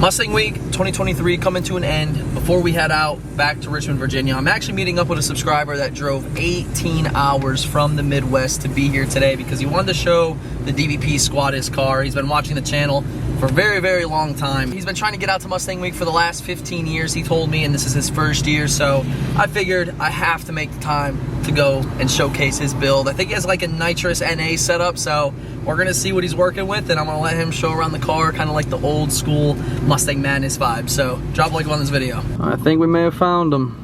Mustang Week 2023 coming to an end. Before we head out back to Richmond, Virginia, I'm actually meeting up with a subscriber that drove 18 hours from the Midwest to be here today because he wanted to show the DVP squad his car. He's been watching the channel for a very, very long time. He's been trying to get out to Mustang Week for the last 15 years, he told me, and this is his first year, so I figured I have to make the time to go and showcase his build. I think he has like a NITROUS NA setup, so we're gonna see what he's working with, and I'm gonna let him show around the car, kind of like the old school Mustang Madness vibe. So drop a like on this video. I think we may have found him.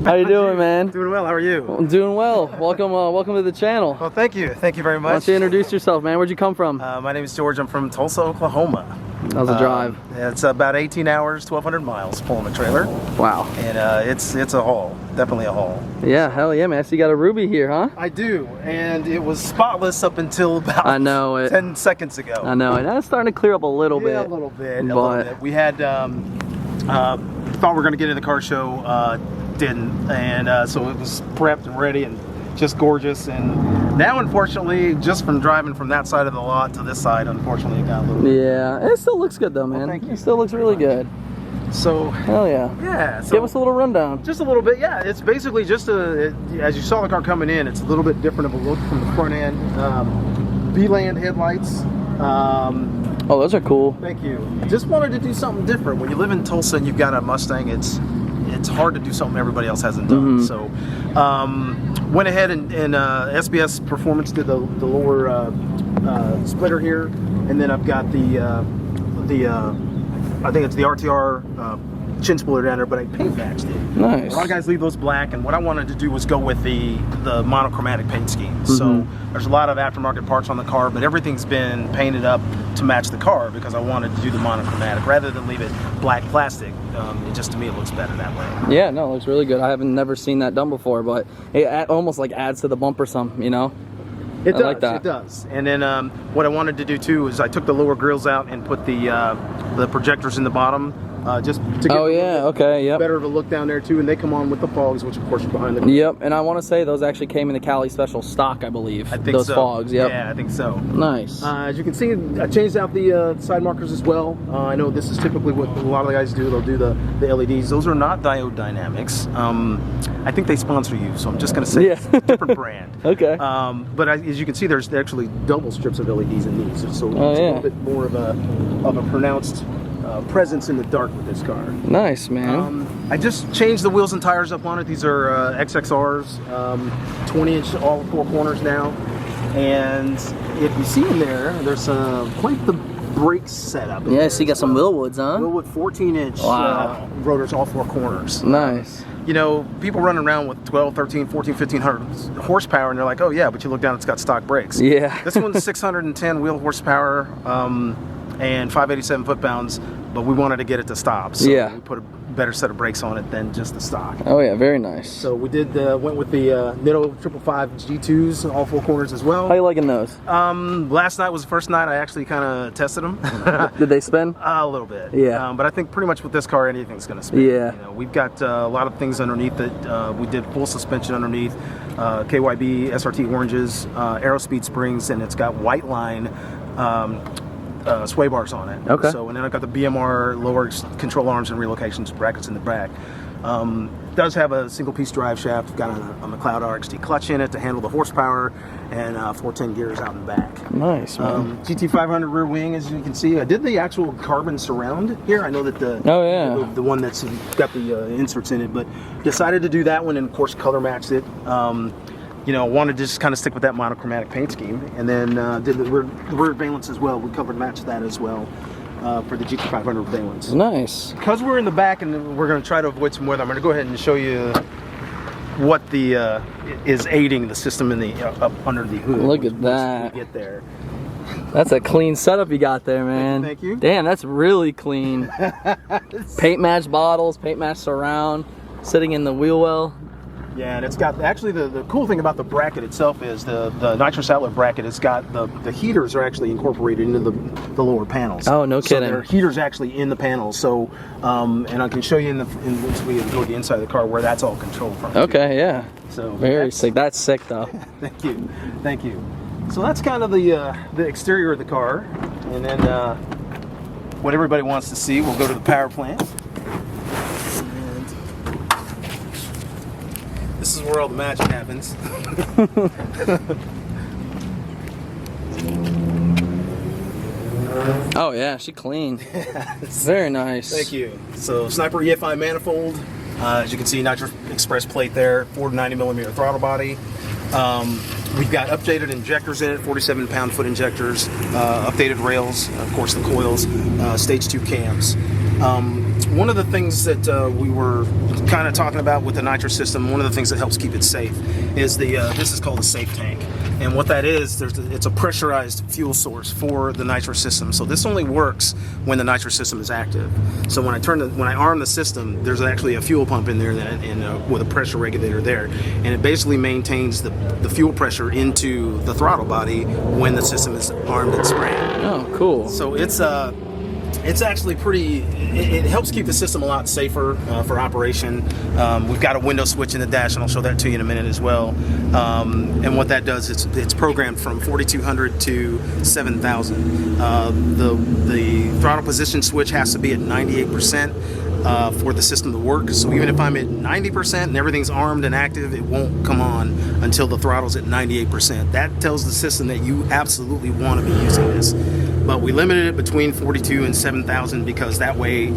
How you doing, man? Doing well. How are you? I'm doing well. Welcome, welcome to the channel. Well, thank you. Thank you very much. Why don't you introduce yourself, man? Where'd you come from? My name is George. I'm from Tulsa, Oklahoma. How's the drive? It's about 18 hours, 1,200 miles pulling a trailer. Wow. And it's a haul. Definitely a haul. Yeah, hell yeah, man. So you got a Ruby here, huh? I do. And it was spotless up until about 10 seconds ago. I know. And that's starting to clear up a little bit. Yeah, a little bit. We had thought we were going to get in the car show. Didn't. And so it was prepped and ready and just gorgeous. And now, unfortunately, just from driving from that side of the lot to this side, unfortunately, it got a little... Yeah, it still looks good though, man. Well, thank you. It still looks really good. So... Hell yeah. Yeah. So, give us a little rundown. Just a little bit, yeah. It's basically just as you saw the car coming in, it's a little bit different of a look from the front end. B-land headlights. Oh, those are cool. Thank you. Just wanted to do something different. When you live in Tulsa and you've got a Mustang, it's hard to do something everybody else hasn't done. So went ahead and SBS Performance did the lower splitter here, and then I've got the I think it's the RTR chin splitter down there, but I paint matched it. Nice. A lot of guys leave those black, and what I wanted to do was go with the monochromatic paint scheme. So there's a lot of aftermarket parts on the car, but everything's been painted up to match the car because I wanted to do the monochromatic rather than leave it black plastic. Just to me, it looks better that way. Yeah, no, it looks really good. I haven't never seen that done before, but it almost like adds to the bumper some, you know? It does, like that. it does. And then what I wanted to do too is I took the lower grills out and put the projectors in the bottom just to get better of a look down there too, and they come on with the fogs, which of course are behind the car. Yep, and I want to say those actually came in the Cali Special stock, I believe. I think those so. Fogs, yep. Yeah, I think so. Nice. As you can see, I changed out the side markers as well. I know this is typically what a lot of the guys do. They'll do the LEDs. Those are not Diode Dynamics. I think they sponsor you, so I'm just going to say it's a different brand. Okay. But as you can see, there's actually double strips of LEDs in these, so it's a little bit more of a pronounced presence in the dark with this car. Nice, man. I just changed the wheels and tires up on it. These are XXRs, 20-inch all four corners now. And if you see in there, there's quite the brake setup. Yeah, so you got some Willwoods, huh? Willwood 14-inch rotors, all four corners. Nice. You know, people running around with 12, 13, 14, 1500 horsepower, and they're like, oh yeah, but you look down, it's got stock brakes. Yeah. This one's 610 wheel horsepower and 587 foot-pounds, but we wanted to get it to stop, so we put a better set of brakes on it than just the stock. Oh yeah, very nice. So we went with the NITROUS 555 G2s, all four corners as well. How you liking those? Last night was the first night I actually kind of tested them. Did they spin? A little bit. Yeah. But I think pretty much with this car, anything's going to spin. Yeah. You know, we've got a lot of things underneath that. We did full suspension underneath, KYB SRT oranges, Aerospeed springs, and it's got white line sway bars on it. Okay. So, and then I've got the BMR lower control arms and relocations brackets in the back. Does have a single piece drive shaft, got a McLeod RXT clutch in it to handle the horsepower, and 410 gears out and back. Nice, man. GT500 rear wing, as you can see. I did the actual carbon surround here. I know that the one that's got the inserts in it, but decided to do that one, and of course color matched it. You know, wanted to just kind of stick with that monochromatic paint scheme, and then did the rear valence as well. We matched that as well for the GT500 valence. Nice. Because we're in the back and we're going to try to avoid some weather, I'm going to go ahead and show you what the is aiding the system in the up under the hood. Look at that. Get there. That's a clean setup you got there, man. Thank you. Damn, that's really clean. Paint match bottles, paint match surround, sitting in the wheel well. Yeah, and it's got, actually the cool thing about the bracket itself is the NITROUS outlet bracket, it's got the heaters are actually incorporated into the lower panels. Oh, no kidding. So there are heaters actually in the panels. So, and I can show you once we go to the inside of the car where that's all controlled from. Okay, yeah. So very sick. That's sick though. Thank you, thank you. So that's kind of the exterior of the car, and then what everybody wants to see, we'll go to the power plant. And this is where all the magic happens. Oh yeah, she clean. Very nice. Thank you. So Sniper EFI manifold. As you can see, Nitro Express plate there, 490mm throttle body. We've got updated injectors in it, 47 pound-foot injectors, updated rails, of course the coils, stage 2 cams. One of the things that we were kind of talking about with the nitro system, one of the things that helps keep it safe is this is called a safe tank. And what that is, it's a pressurized fuel source for the nitro system. So this only works when the nitro system is active. So when I arm the system, there's actually a fuel pump in there and with a pressure regulator there, and it basically maintains the fuel pressure into the throttle body when the system is armed and sprayed. Oh, cool. So it's actually pretty. It helps keep the system a lot safer for operation. We've got a window switch in the dash, and I'll show that to you in a minute as well. And what that does, it's programmed from 4200 to 7000. The throttle position switch has to be at 98% for the system to work. So even if I'm at 90% and everything's armed and active, it won't come on until the throttle's at 98%. That tells the system that you absolutely want to be using this. But we limited it between 42 and 7,000 because that way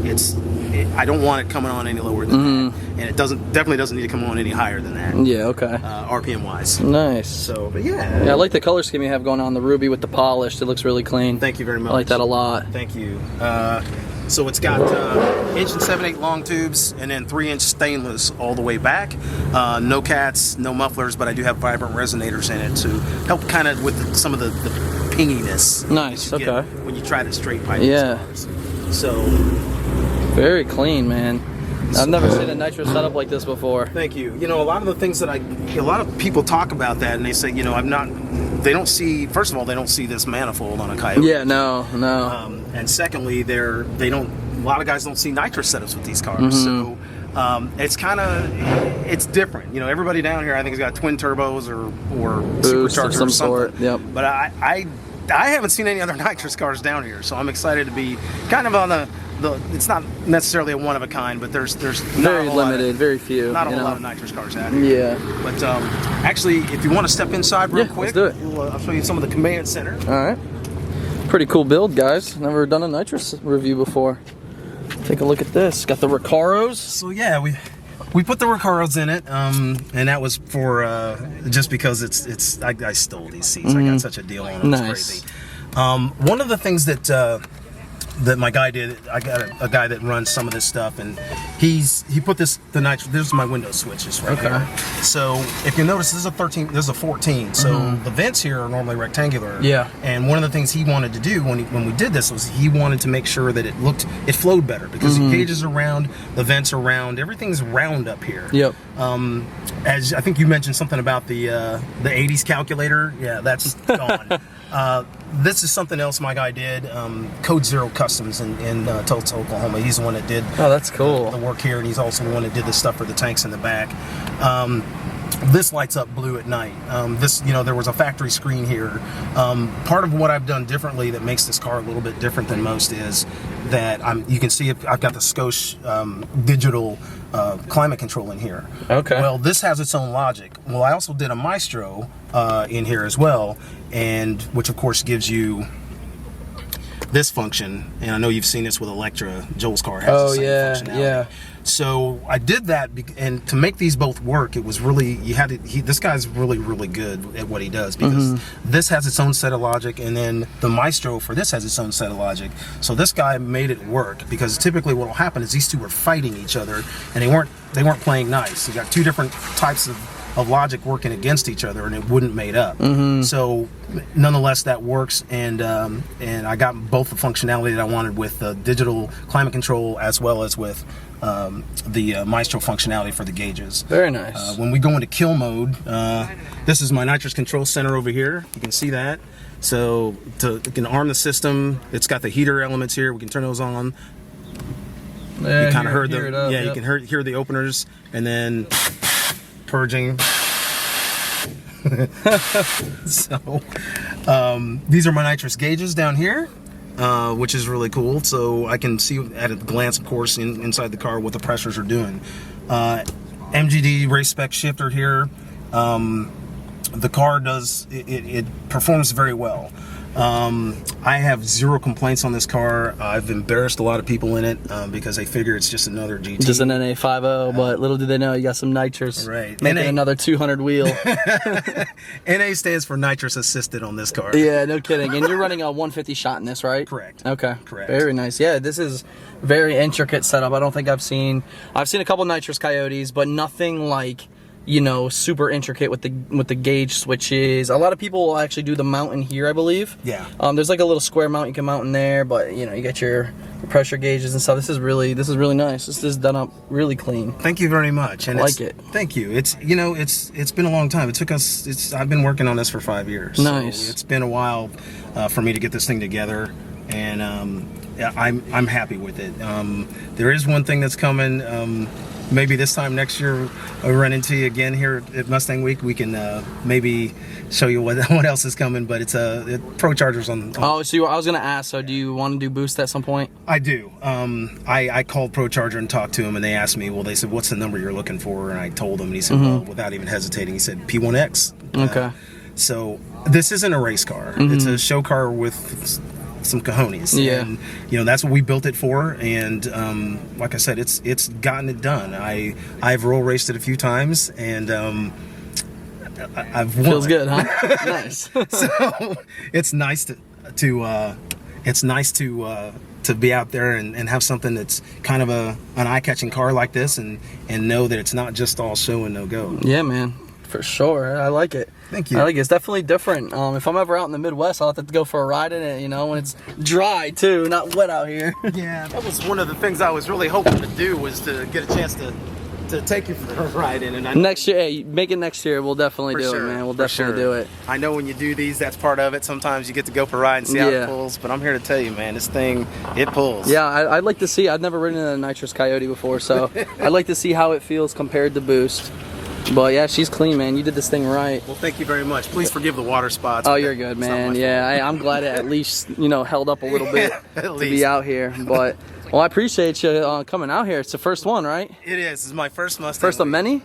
I don't want it coming on any lower than that, and it definitely doesn't need to come on any higher than that. Yeah, okay. RPM wise. Nice. So, but yeah. Yeah, I like the color scheme you have going on, the ruby with the polished. It looks really clean. Thank you very much. I like that a lot. Thank you. So it's got 1 7/8 long tubes and then 3-inch stainless all the way back. No cats, no mufflers, but I do have vibrant resonators in it to help kind of with some of the pinginess. Nice. That you Okay. get when you try to straight pipe. Yeah. Cars. So very clean, man. I've never seen a nitro setup like this before. Thank you. You know, a lot of the things that a lot of people talk about that, and they say, you know, they don't see. First of all, they don't see this manifold on a Coyote. Yeah, no. And secondly, they don't. A lot of guys don't see nitro setups with these cars. So it's different. You know, everybody down here, I think, has got twin turbos or superchargers of some or something. sort. Yep. But I haven't seen any other nitrous cars down here, so I'm excited to be kind of on the. It's not necessarily a one of a kind, but there's very limited, very few. Not a whole lot of nitrous cars out here. Yeah. But actually, if you want to step inside real quick, let's do it. I'll show you some of the command center. All right. Pretty cool build, guys. Never done a nitrous review before. Take a look at this. Got the Recaros. So yeah, we put the Recaros in it, and that was for just because I stole these seats. I got such a deal on them. Nice. It's crazy. One of the things that my guy did, I got a guy that runs some of this stuff, and he put the nitro. This is my window switches right here. So if you notice, this is a 14. So the vents here are normally rectangular. Yeah. And one of the things he wanted to do when we did this was he wanted to make sure that it flowed better because the gauges are round, the vents are round, everything's round up here. Yep. As I think you mentioned something about the 80s calculator. Yeah, that's gone. This is something else my guy did. Code Zero Customs in Tulsa, Oklahoma. He's the one that did. Oh, that's cool. The work here, and he's also the one that did the stuff for the tanks in the back. This lights up blue at night. There was a factory screen here. Part of what I've done differently that makes this car a little bit different than most is that you can see I've got the Scosche digital climate control in here. Okay. Well, this has its own logic. Well, I also did a Maestro in here as well, and which of course gives you this function. And I know you've seen this with Electra. Joel's car has the same functionality. Yeah. So I did that, and to make these both work, it was really this guy's really, really good at what he does because this has its own set of logic, and then the Maestro for this has its own set of logic. So this guy made it work because typically what will happen is these two were fighting each other, and they weren't playing nice. You got two different types of logic working against each other, and it wouldn't made up. So nonetheless, that works, and I got both the functionality that I wanted with the digital climate control as well as with the Maestro functionality for the gauges. Very nice. When we go into kill mode, this is my nitrous control center over here. You can see that. So you can arm the system. It's got the heater elements here. We can turn those on. Yeah, you kind of heard them. You can hear the openers, and then purging. So these are my nitrous gauges down here. which is really cool. So I can see at a glance, of course, inside the car what the pressures are doing. MGD race spec shifter here. The car does, it performs very well. I have zero complaints on this car. I've embarrassed a lot of people in it because they figure it's just another GT. Just an NA50, but little do they know you got some nitrous. Right. Making another 200 wheel. NA stands for nitrous assisted on this car. Yeah, no kidding. And you're running a 150 shot in this, right? Correct. Okay. Correct. Very nice. Yeah, this is very intricate setup. I don't think I've seen a couple nitrous Coyotes, but nothing like, you know, super intricate with the gauge switches. A lot of people will actually do the mount in here, I believe. Yeah. There's like a little square mount you can mount in there, but you know, you got your pressure gauges and stuff. This is really nice. This is done up really clean. Thank you very much. And I like it. Thank you. It's, you know, it's been a long time. It took us. I've been working on this for 5 years. Nice. So it's been a while for me to get this thing together, and I'm happy with it. There is one thing that's coming. Maybe this time next year I run into you again here at Mustang Week. We can maybe show you what else is coming, but it's Pro Chargers on. Oh, so I was gonna ask. So do you want to do boost at some point? I do. I called Pro Charger and talked to him, and they asked me. Well, they said, "What's the number you're looking for?" And I told him, and he said, "Well," without even hesitating, he said, "P1X." Okay. So this isn't a race car. It's a show car with some cojones. Yeah. And, you know, that's what we built it for, and like I said, it's gotten it done. I've roll raced it a few times, and I've won. Feels good, huh? Nice. So it's nice to be out there and have something that's kind of an eye-catching car like this, and know that it's not just all show and no go. Yeah, man, for sure. I like it. Thank you. I like it. It's definitely different. If I'm ever out in the Midwest, I'll have to go for a ride in it, you know, when it's dry too, not wet out here. Yeah, that was one of the things I was really hoping to do, was to get a chance to take you for a ride in. And next year, hey, make it next year. We'll definitely do it, man. We'll definitely do it. I know when you do these, that's part of it. Sometimes you get to go for a ride and see how it pulls, but I'm here to tell you, man, this thing, it pulls. Yeah, I'd like to see. I've never ridden in a nitrous Coyote before, so I'd like to see how it feels compared to boost. But yeah, she's clean, man. You did this thing right. Well, thank you very much. Please forgive the water spots. Oh, you're good, man. Yeah, I'm glad it at least, you know, held up a little bit to be out here. But well, I appreciate you coming out here. It's the first one, right? It is. This is my first Mustang. First of many?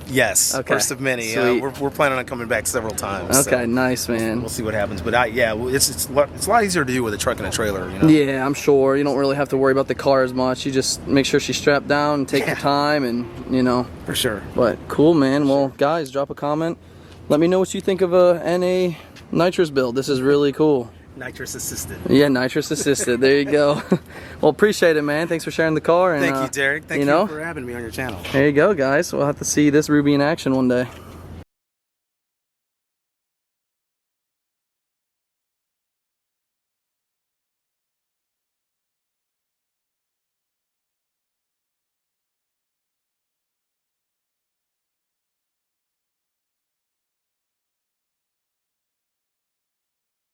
Yes. Okay. First of many. We're planning on coming back several times. Okay, so nice, man. We'll see what happens. But it's a lot easier to do with a truck and a trailer. You know? Yeah, I'm sure. You don't really have to worry about the car as much. You just make sure she's strapped down and take your time, and you know. For sure. But cool, man. Well, guys, drop a comment. Let me know what you think of a NA nitrous build. This is really cool. Nitrous assisted. Yeah, nitrous assisted. There you go. Well, appreciate it, man. Thanks for sharing the car. And, thank you, Derek. Thank you for having me on your channel. There you go, guys. We'll have to see this Ruby in action one day.